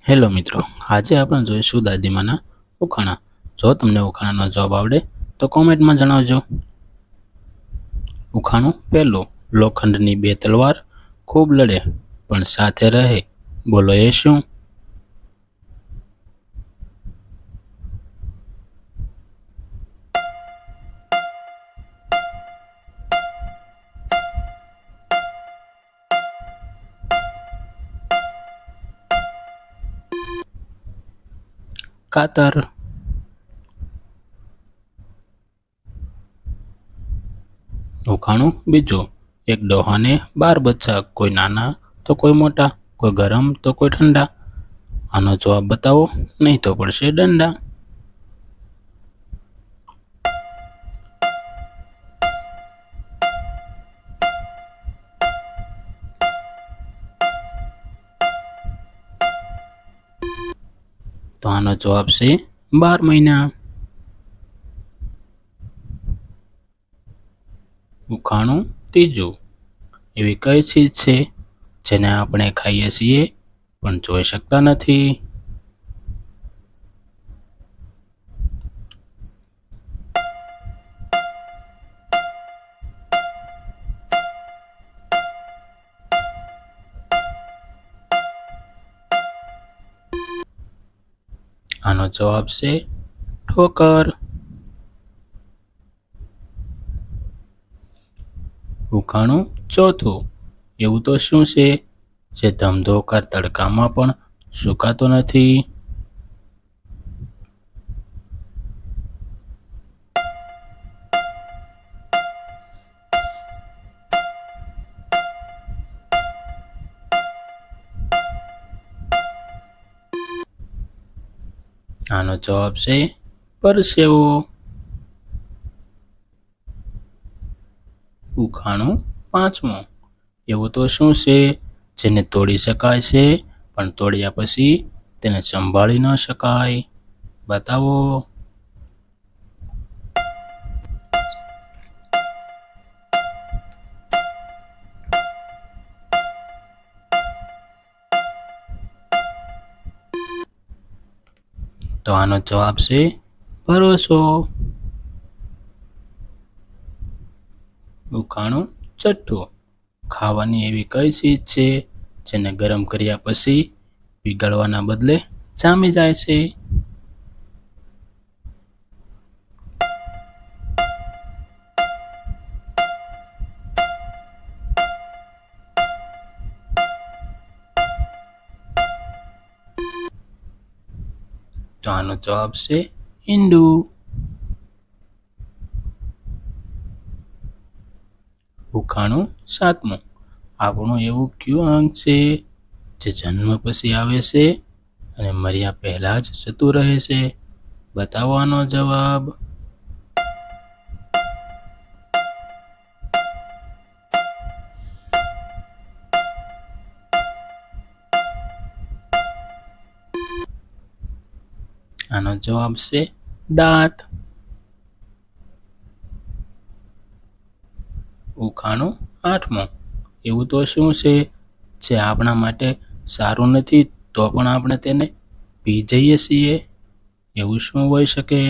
Hello મિત્રો, આજે આપણે જોઈશું દાદીમાના ઉખાણા. જો તમને ઉખાણાનો જવાબ આવડે તો કોમેન્ટમાં જણાવજો. ઉખાણું પહેલું. લોખંડની બે તલવાર ખૂબ લડે પણ સાથે રહે. બોલો એ શું? કાતર. ઉખાણું બીજું. એક ડોહાને 12 બચ્ચા, કોઈ નાના તો કોઈ મોટા, કોઈ ગરમ તો કોઈ ઠંડા. આનો જવાબ બતાવો, નહીં તો પડશે દંડા. તો આનો જવાબ છે 12 મહિના. ઉખાણું ત્રીજું. એવી કઈ ચીજ છે જેને આપણે ખાઈએ છીએ પણ જોઈ શકતા નથી? આનો જવાબ છે ઠોકર. ઉખાણું ચોથું. એવું તો શું છે જે ધમધોકાર તડકામાં પણ સુકાતો નથી? આનો જવાબ છે પરસેવો. ઉખાણું પાંચમું. એવું તો શું છે જેને તોડી શકાય છે પણ તોડ્યા પછી તેને સંભાળી ન શકાય? બતાવો. તો આનો જવાબ છે ભરોસો. ઉખાણું છઠ્ઠું. ખાવાની એવી કઈ ચીજ છે જેને ગરમ કર્યા પછી પીગળવાના બદલે જામી જાય છે? તો આનો જવાબ છે ઈંડું. ઉખાણું સાતમું. આપણું એવું કયું અંગ છે જે જન્મ પછી આવે છે અને મર્યા પહેલા જ જતું રહે છે? બતાવવાનો જવાબ. આનો જવાબ છે દાંત. ઉખાણું આઠમું. એવું તો શું છે જે આપણા માટે સારું નથી તો પણ આપણે તેને પી જઈએ છીએ? એવું શું હોઈ શકે?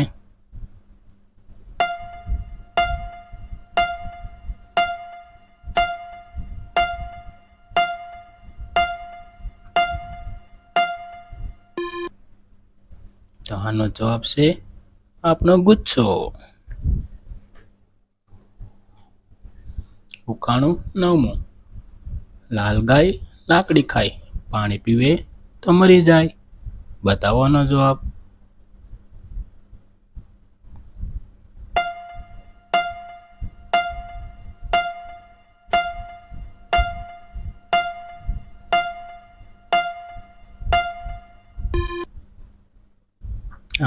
તો આનો જવાબ છે આપણો ગુચ્છો. ઉખાણું નવમું. લાલ ગાય લાકડી ખાય, પાણી પીવે તો મરી જાય. બતાવવાનો જવાબ.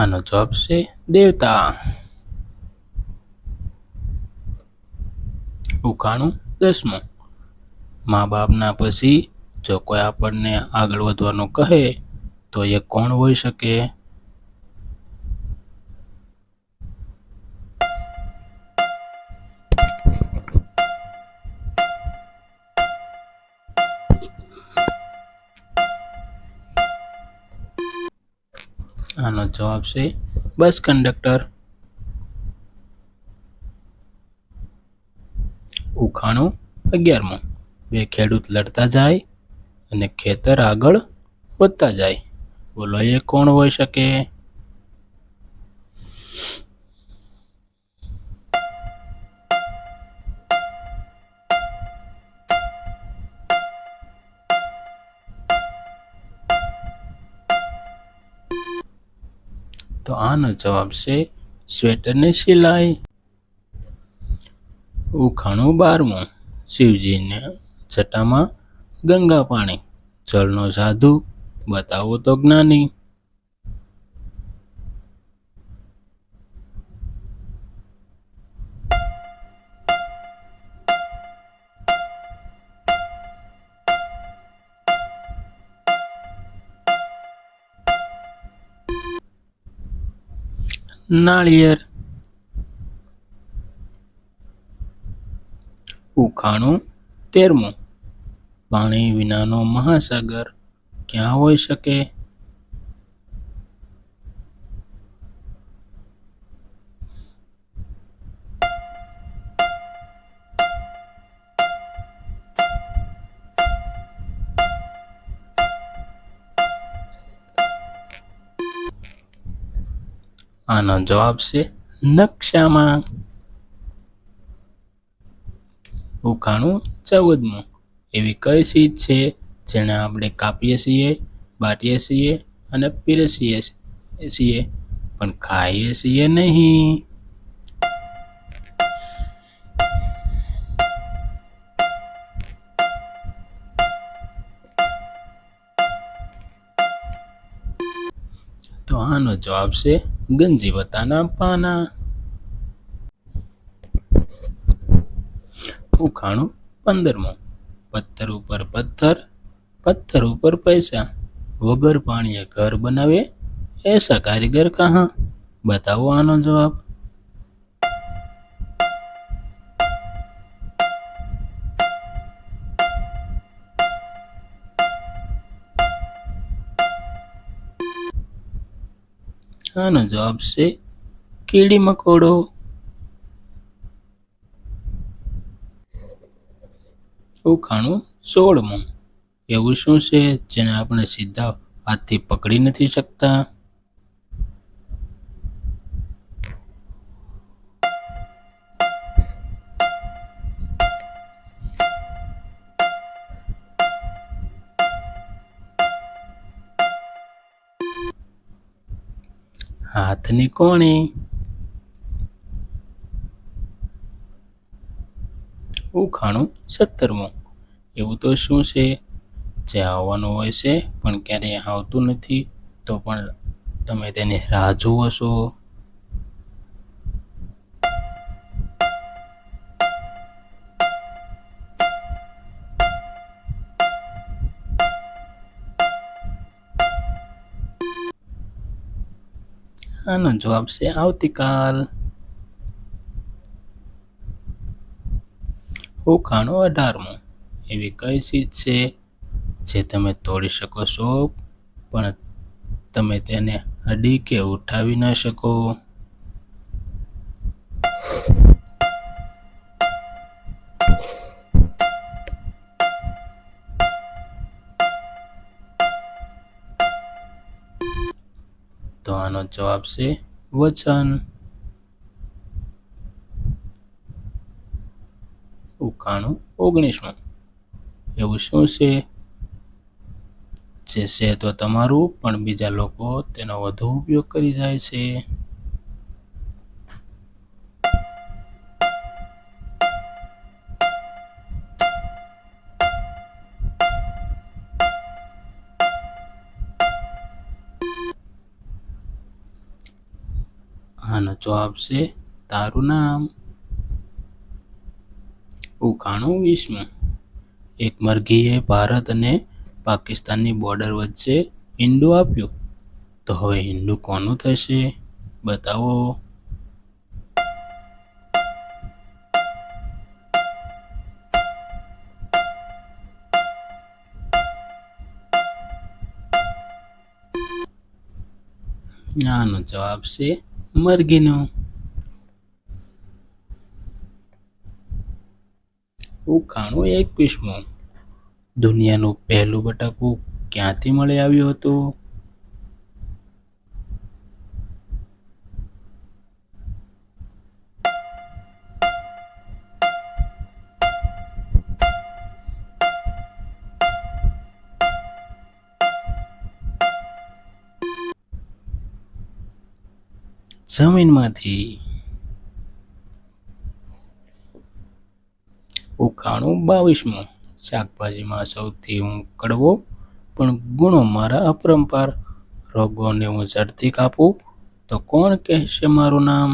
આનો જવાબ છે દેવતા. ઉખાણું દસમું. મા બાપના પછી જો કોઈ આપણને આગળ વધવાનું કહે તો એ કોણ હોઈ શકે? આનો જવાબ છે બસ કંડક્ટર. ઉખાણું 11. બે ખેડૂત લડતા જાય અને ખેતર આગળ વધતા જાય. બોલો એ કોણ હોઈ શકે? તો આનો જવાબ છે સ્વેટરની સિલાઈ. ઉખાણું 12. શિવજીને જટામાં ગંગા પાણી, જળનો સાધુ, બતાવો તો જ્ઞાની. નાળિયેર. ઉખાણું 13. પાણી વિનાનો મહાસાગર ક્યાં હોઈ શકે? આનો જવાબ છે નકશામાં. ઉખાણું 14. એવી કઈ ચીજ છે જેને આપણે કાપીએ છીએ, બાટીએ છીએ અને પીરસીએ છીએ પણ ખાઈએ છીએ નહીં? તો આનો જવાબ છે ગંજીવતાના પાના. ઉખાણું 15. પથ્થર ઉપર પથ્થર, પથ્થર ઉપર પૈસા, વગર પાણીએ ઘર બનાવે એસા કારીગર કહા? બતાવો આનો જવાબ. આનો જવાબ છે કીડી મકોડો. ઉખાણું 16. એવું શું છે જેને આપણે સીધા હાથથી પકડી નથી શકતા? હાથની કોણી. ઉખાણું 17. એવું તો શું છે જે આવવાનું હોય છે પણ ક્યારેય આવતું નથી, તો પણ તમે તેની રાહ જુઓ છો? આનો જવાબ છે આવતીકાલ. ઉખાણું 18. એવી કઈ ચીજ છે જે તમે તોડી શકો છો પણ તમે તેને અડી કે ઉઠાવી ન શકો? તો આનો જવાબ છે વચન. ઉખાણું 19. એવું શું છે જે છે તો તમારું પણ બીજા લોકો તેનો વધુ ઉપયોગ કરી જાય છે? આનો જવાબ છે તારું નામ. ઉખાણું 20. એક મરઘીએ ભારત અને પાકિસ્તાનની બોર્ડર વચ્ચે ઈંડું આપ્યું, તો હવે ઈંડું કોનું થશે? બતાવો. આનો જવાબ છે મરઘીનો. ઉખાણું 21. દુનિયાનું પહેલું બટાકું ક્યાંથી મળી આવ્યું હતું? જમીનમાંથી. ઉખાણું 22. શાકભાજીમાં સૌથી હું કડવો પણ ગુણો મારા અપરંપાર. રોગોને હું ઝડપથી કાપું તો કોણ કહેશે મારું નામ?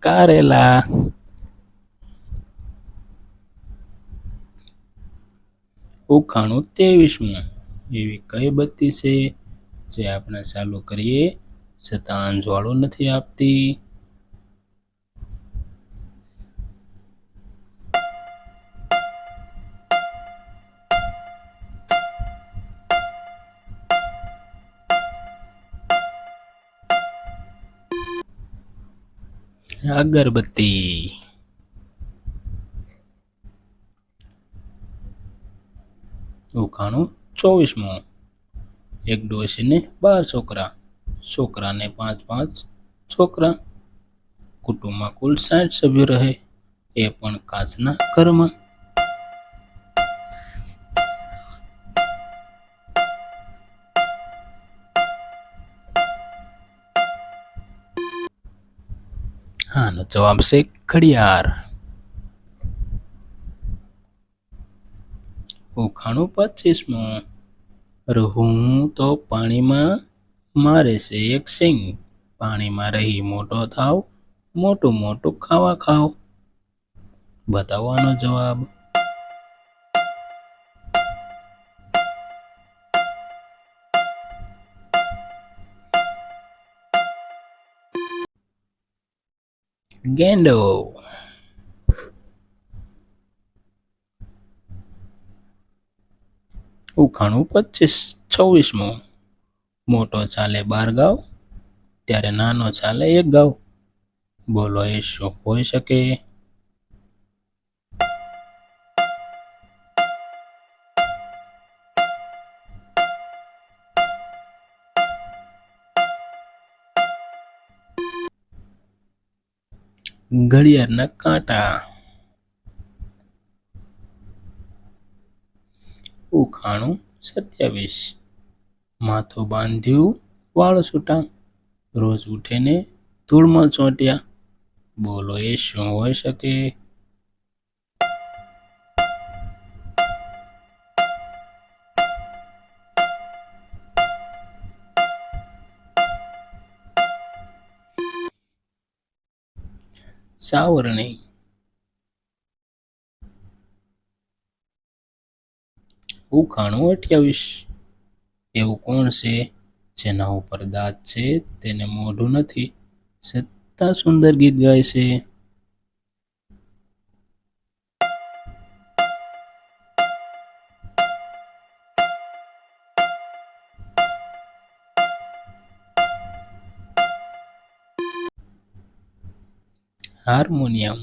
કારેલા. ઉખાણું 23. એવી કઈ બત્તી છે જે આપણે ચાલુ કરીએ છતાં અંજવાળું નથી આપતી? અગરબત્તી. ઉખાણું 24. એક ડોશીને 12 છોકરા, છોકરાને 5 છોકરા. કુટુંબમાં કુલ 60 સભ્યો રહે, એ પણ કાચના ઘરમાં. આનો જવાબ છે ઘડિયાળ. ઉખાણું 25. રહું તો પાણીમાં, મારે છે એક સિંગ. પાણીમાં રહી મોટો થાવ, મોટું મોટું ખાવા ખાવ. બતાવવાનો જવાબ. ગેંડો. ઉખાણું 26. મોટો ચાલે 12 ગાવ, ત્યારે નાનો ચાલે 1 ગાવ. બોલો એ શું હોઈ શકે? ઘડિયાળના કાંટા. ઉખાણું 27. માથું બાંધ્યું વાળ છૂટા, રોજ ઉઠીને ધૂળમાં ચોંટ્યા. બોલો એ શું હોઈ શકે? સાવરણી. ઉખાણું 28. એવું કોણ છે જેના ઉપર દાંત છે તેને મોઢું નથી, છતાં સુંદર ગીત ગાય છે? હાર્મોનિયમ.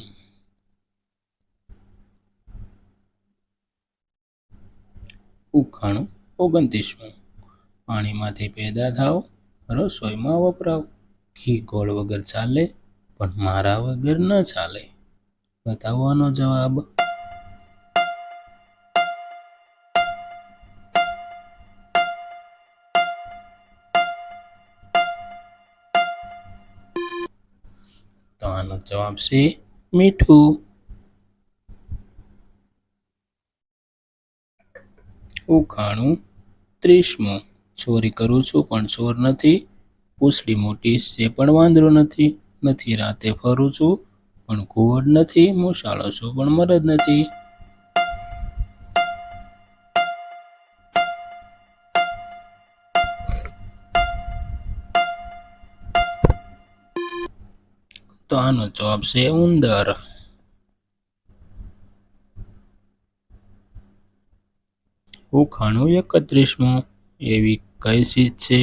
ઉખાણું 29. પાણીમાંથી પેદા થાવ, રસોઈમાં વપરાવ. ઘી ગોળ વગર ચાલે, પણ મારા વગર ન ચાલે. બતાવવાનો જવાબ. તો આનો જવાબ છે મીઠું. ઉખાણું 30. ચોરી કરું છું પણ ચોર નથી, પૂંછડી મોટી છે પણ વાંદરો નથી. નથી રાતે ફરું છું પણ ઘુવડ નથી, મોસાળો છું પણ મરદ નથી. આનો જવાબ છે ઉંદર. ઉખાણું 31. એવી કઈ ચીજ છે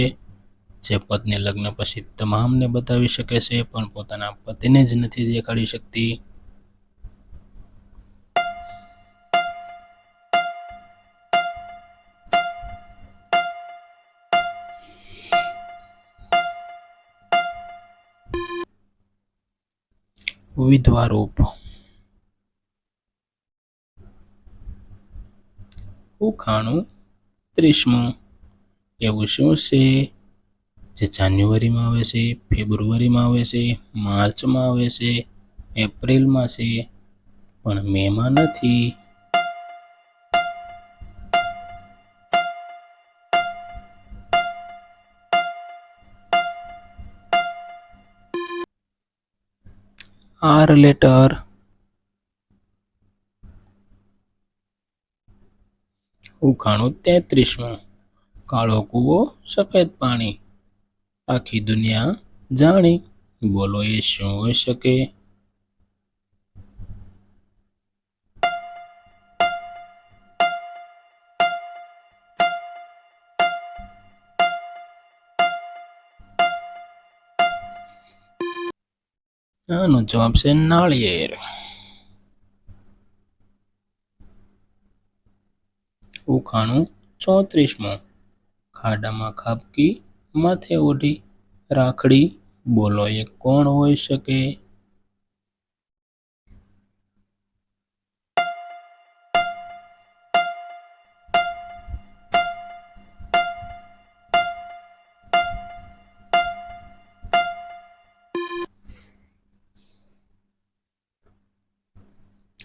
જે પત્ની લગ્ન પછી તમામને બતાવી શકે છે પણ પોતાના પતિને જ નથી દેખાડી શકતી? વિધવા રૂપ. ઉખાણું 30. એવું શું છે જે જાન્યુઆરીમાં આવે છે, ફેબ્રુઆરીમાં આવે છે, માર્ચમાં આવે છે, એપ્રિલમાં છે પણ મેમાં નથી? R letter. ઉખાણું 33. કાળો કૂવો સફેદ પાણી આખી દુનિયા જાણી. બોલો એ શું હોઈ શકે? આનો જવાબ છે નાળિયેર. ઉખાણું 34. ખાડામાં ખાબકી માથે ઓઢી રાખડી. બોલો એ કોણ હોઈ શકે?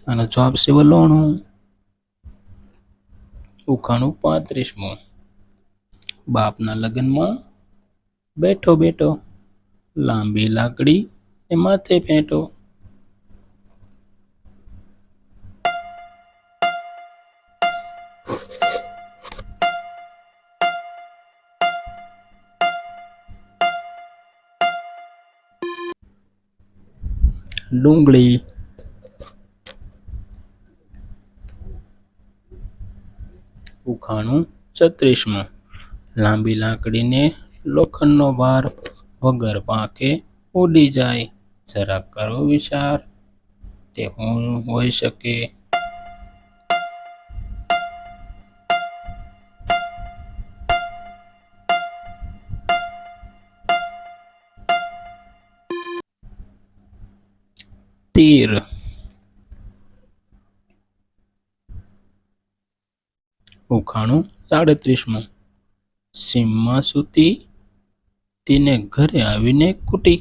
આનો જવાબ છે વલોણું. ઉખાણું 35. બાપના લગ્નમાં બેઠો બેઠો લાંબી લાકડી એ માથે ફેંટો. ડુંગળી. ઉખાણું 36. લાંબી લાકડીને લોખંડનો ભાર વગર પાંખે ઉડી જાય. જરા કરો વિચાર, તે શું હોઈ શકે? તીર. ઉખાણું 37. સીમમાં સૂતી તેને ઘરે આવીને કૂટી.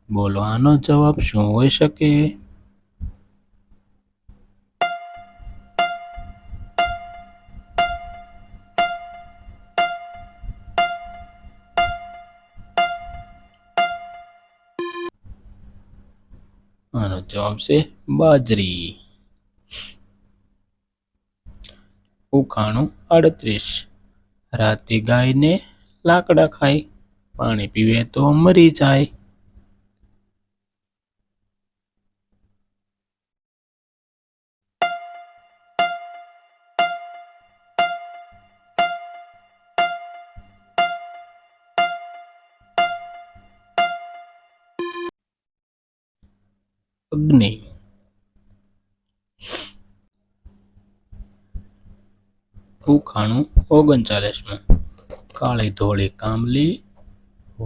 બોલો આનો જવાબ શું હોઈ શકે? આનો જવાબ છે બાજરી. ઉખાણું 38. રાતે ગાયને લાકડા ખાય, પાણી પીવે તો મરી જાય. અગ્નિ. ઉખાણું 39. કાળી ધોળી કામલી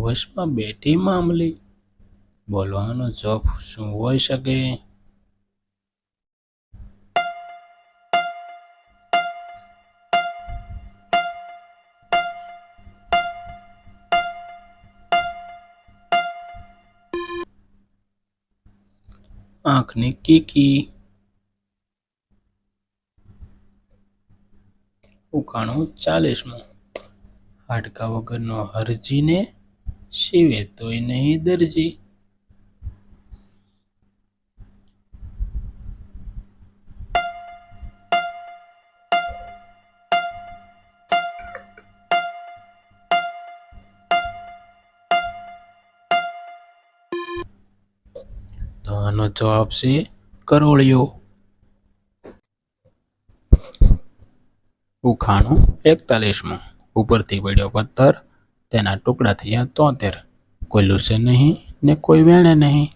વશમાં બેઠી મામલી. બોલો આનો જવાબ શું હોઈ શકે? આંખની કીકી. ઉખાણું 40. હાડકા વગરનો હરજીને શિવે તોય નહીં દરજી. આનો જવાબ છે કરોળિયો. ઉખાણું 41. ઉપરથી પડ્યો પથ્થર, તેના ટુકડા થયા 73. કોઈ લૂસે નહીં ને કોઈ વેણે નહીં.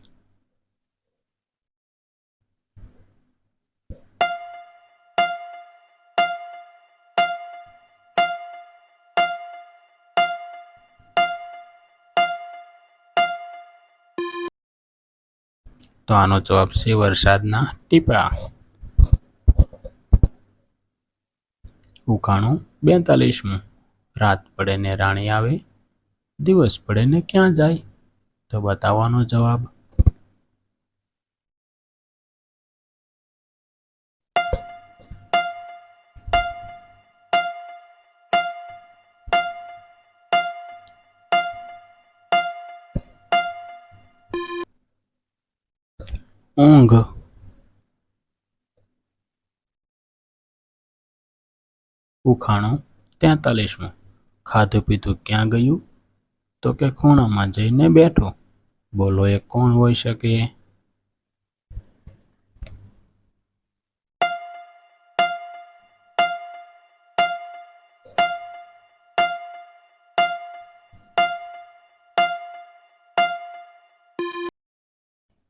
તો આનો જવાબ છે વરસાદના ટીપા. ઉખાણું 42. રાત પડે ને રાણી આવે, દિવસ પડે ને ક્યાં જાય? તો બતાવવાનો જવાબ. ઊંઘ. ઉખાણું 43. ખાધું પીધું ક્યાં ગયું? તો કે ખૂણામાં જઈને બેઠો. બોલો એ કોણ હોઈ શકે?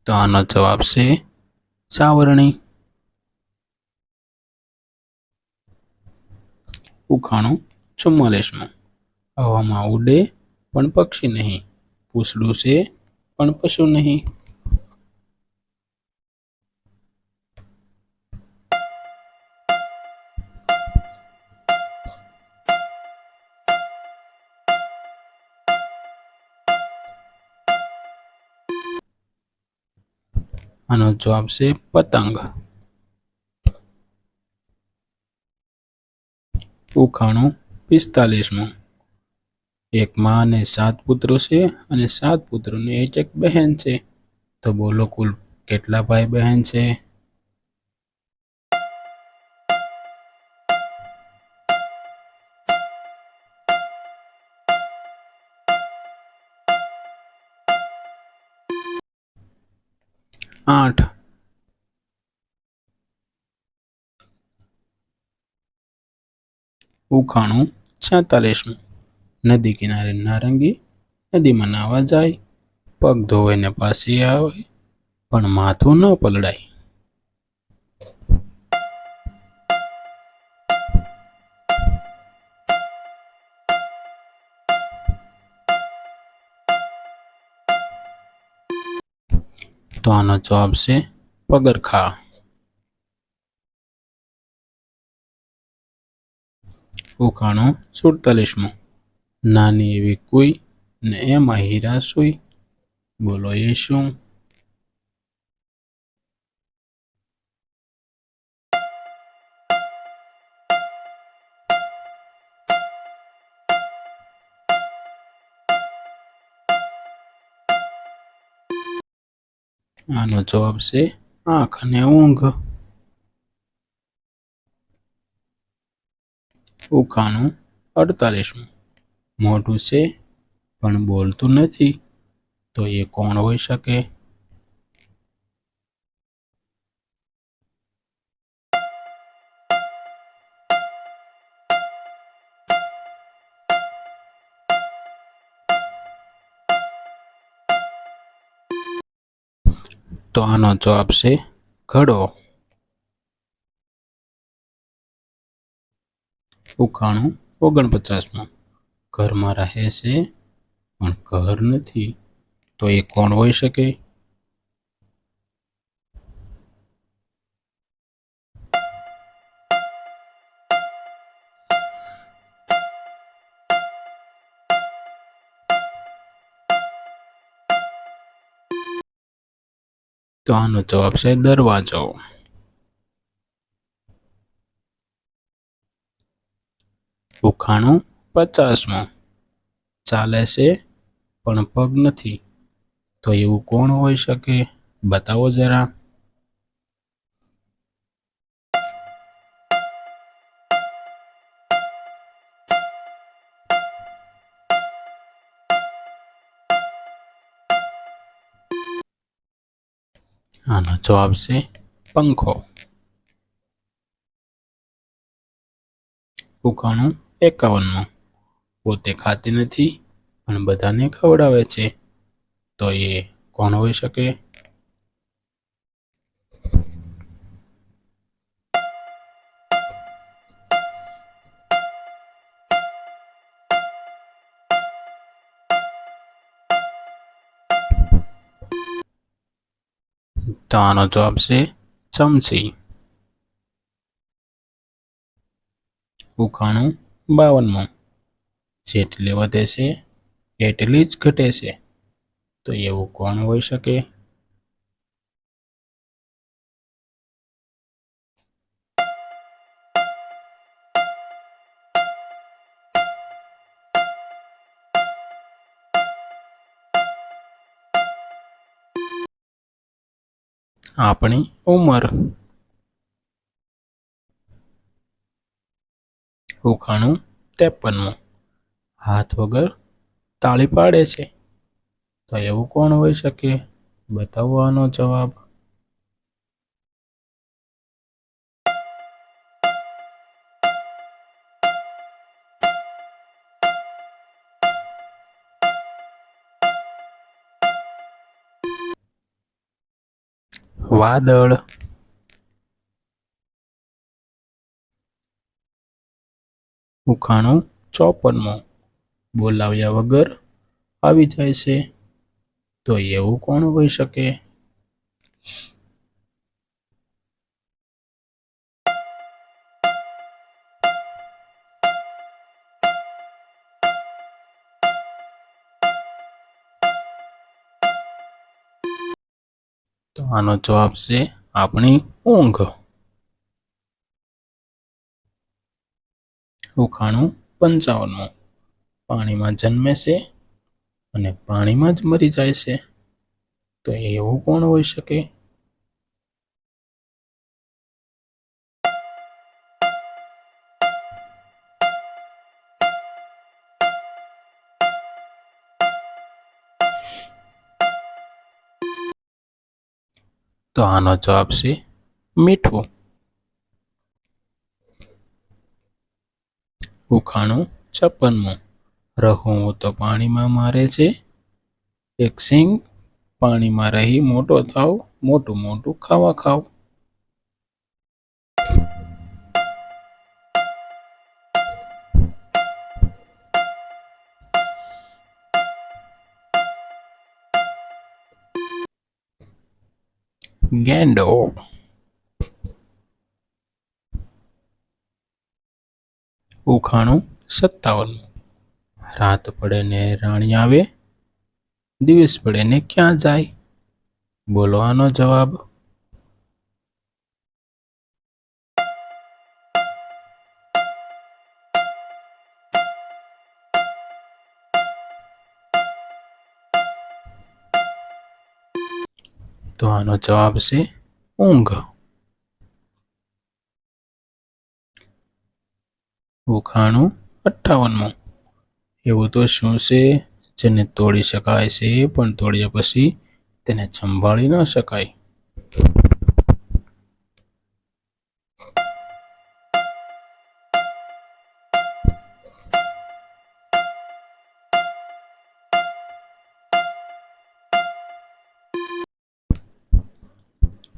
તો આનો જવાબ છે સાવરણી. ઉખાણું 44. હવામાં ઉડે પણ પક્ષી નહીં, પૂછડું છે પણ પશુ નહીં. આનો જવાબ છે પતંગ. ઉખાણું 45. એક માં અને 7 પુત્રો છે અને 7 પુત્રોની એક બહેન છે. તો બોલો કુલ કેટલા ભાઈ બહેન છે? આઠ. ઉખાણું 46. નદી કિનારે નારંગી, નદીમાં નાવા જાય, પગ ધોવાઈને પાછી આવે, પણ માથું ન પલળાય. તો આનો જવાબ છે પગરખા. ઉખાણું 47. નાની એવી કુઈ ને એમાં હીરા સુઈ. બોલો એ શું? આનો જવાબ છે આંખ અને ઊંઘ. ઉખાણું 48. મોઢું છે પણ બોલતું નથી. તો એ કોણ હોઈ શકે? તો આનો જવાબ છે ઘડો. ઉખાણું 49. ઘરમાં રહે છે પણ ઘર નથી. તો એ કોણ હોઈ શકે? તો આનો જવાબ છે દરવાજો. ઉખાણું 50. ચાલે છે પણ પગ નથી. તો એવું કોણ હોઈ શકે? બતાવો જરા. આનો જવાબ છે પંખો. ઉખાણું 51. પોતે ખાતી નથી પણ બધાને ખવડાવે છે, તો એ કોણ હોઈ શકે? તો આનો જવાબ છે ચમચી. ઉખાણું 52. જેટલી વધે છે એટલી જ ઘટે છે, તો એવું કોણ હોઈ શકે? આપણી ઉંમર. ઉખાણું 53. હાથ વગર તાળી પાડે છે, તો એવું કોણ હોઈ શકે? બતાવવાનો જવાબ. વાદળ. ઉખાણું 54. બોલાવ્યા વગર આવી જાય છે, તો એવું કોણ હોઈ શકે? તો આનો જવાબ છે આપણી ઊંઘ. ઉખાણું 55. પાણીમાં જન્મે છે અને પાણીમાં જ મરી જાય છે, તો એવું કોણ હોઈ શકે? તો આનો જવાબ છે મીઠું. ઉખાણું 56. રહું તો પાણીમાં મારે છે, એક સિંગ પાણીમાં રહી મોટો થાવ, મોટું મોટું ખાવા ખાવ. ગેંડો. ઉખાણું 57. રાત પડે ને રાણી આવે, દિવસ પડે ને ક્યાં જાય? બોલો આનો જવાબ. તો આનો જવાબ છે ઊંઘ. ઉખાણું 58. એવું તો શું છે જેને તોડી શકાય છે પણ તોડ્યા પછી તેને સંભાળી ન શકાય?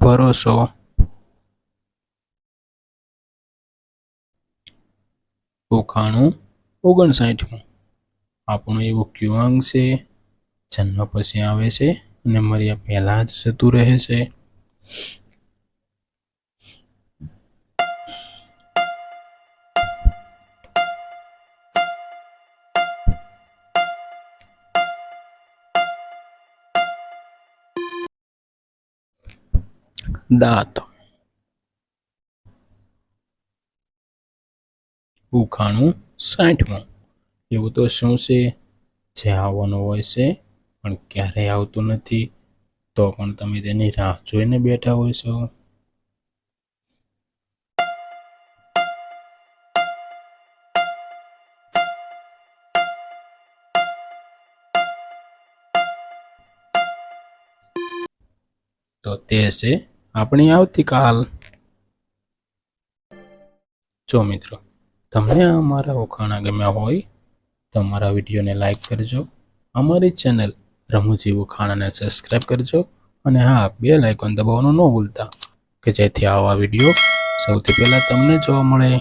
ભરોસો. ઉખાણું 59. આપણું એવું કયું અંગ છે જન્મ પછી આવે છે અને મર્યા પહેલા જ જતું રહે છે? દાંત. ઉખાણું 60. એવું તો શું છે જે આવવાનું હોય છે પણ ક્યારેય આવતું નથી, તો પણ તમે તેની રાહ જોઈને બેઠા હોય છો? તો તો તે છે આપણી આવતીકાલ. જો મિત્રો, તમને અમારા ઉખાણા ગમ્યા હોય તો અમારા વિડીયોને લાઈક કરજો, અમારી ચેનલ રમૂજી ઉખાણાને સબસ્ક્રાઈબ કરજો અને હા, બેલ આઇકોન દબાવવાનું ન ભૂલતા કે જેથી આવા વિડીયો સૌથી પહેલા તમને જોવા મળે.